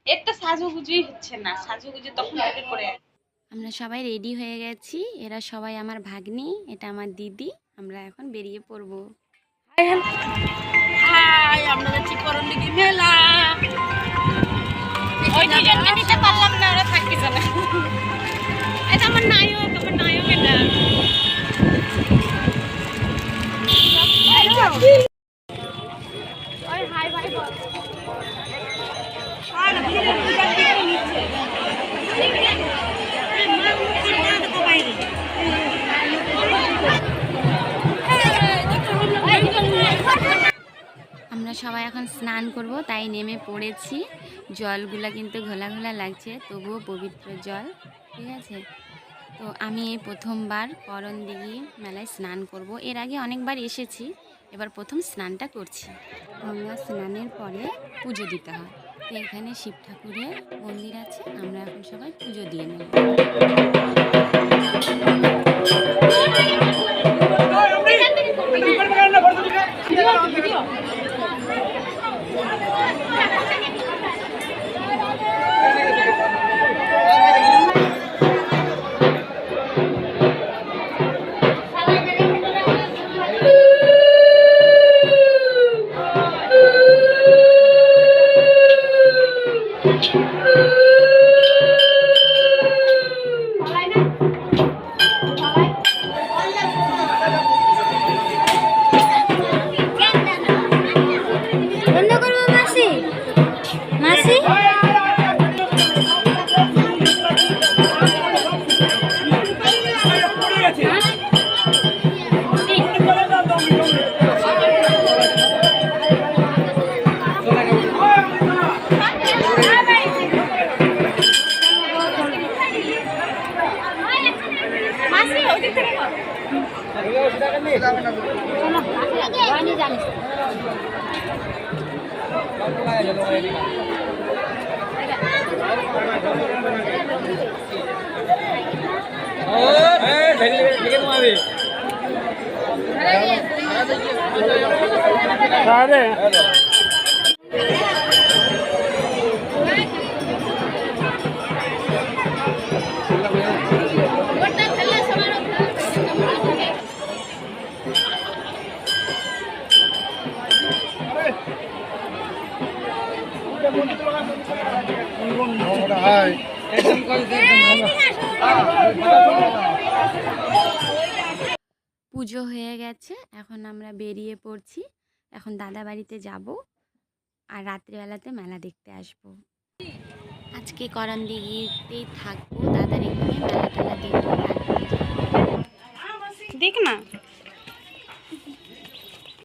একটা সাজুগুজুই হচ্ছে না, সাজুগুজু তখন থেকে করে। আমরা সবাই রেডি হয়ে গেছি, এরা সবাই আমার ভাগ্নি, এটা আমার দিদি। আমরা এখন বেরিয়ে পড়বো। হাই, আমরা যাচ্ছি করণদিঘি মেলা। ওই দুজনকে নিতে পারলাম না, ওরা থাকতেছে না। এটা আমার নায়ক, আমার নায়ক এটা। ওই হাই ভাই বল। আমরা সবাই এখন স্নান করব, তাই নেমে পড়েছি। জলগুলা কিন্তু ঘোলা ঘোলা লাগছে, তবুও পবিত্র জল, ঠিক আছে। তো আমি এই প্রথমবার করণদিঘি মেলায় স্নান করব। এর আগে অনেকবার এসেছি, এবার প্রথম স্নানটা করছি। গঙ্গা স্নানের পরে পুজো দিতে হয়। তো এখানে শিব ঠাকুরের মন্দির আছে, আমরা এখন সবাই পুজো দিয়ে নেব। পুজো হয়ে গেছে, এখন আমরা বেরিয়ে পড়ছি। এখন দাদা বাড়িতে যাব, আর রাত্রিবেলাতে মেলা দেখতে আসব। আজকে করণদিঘিতেই থাকবো, দাদার এখানে মেলা টেলা দেখবো, তারপরে যাবো। দেখ না।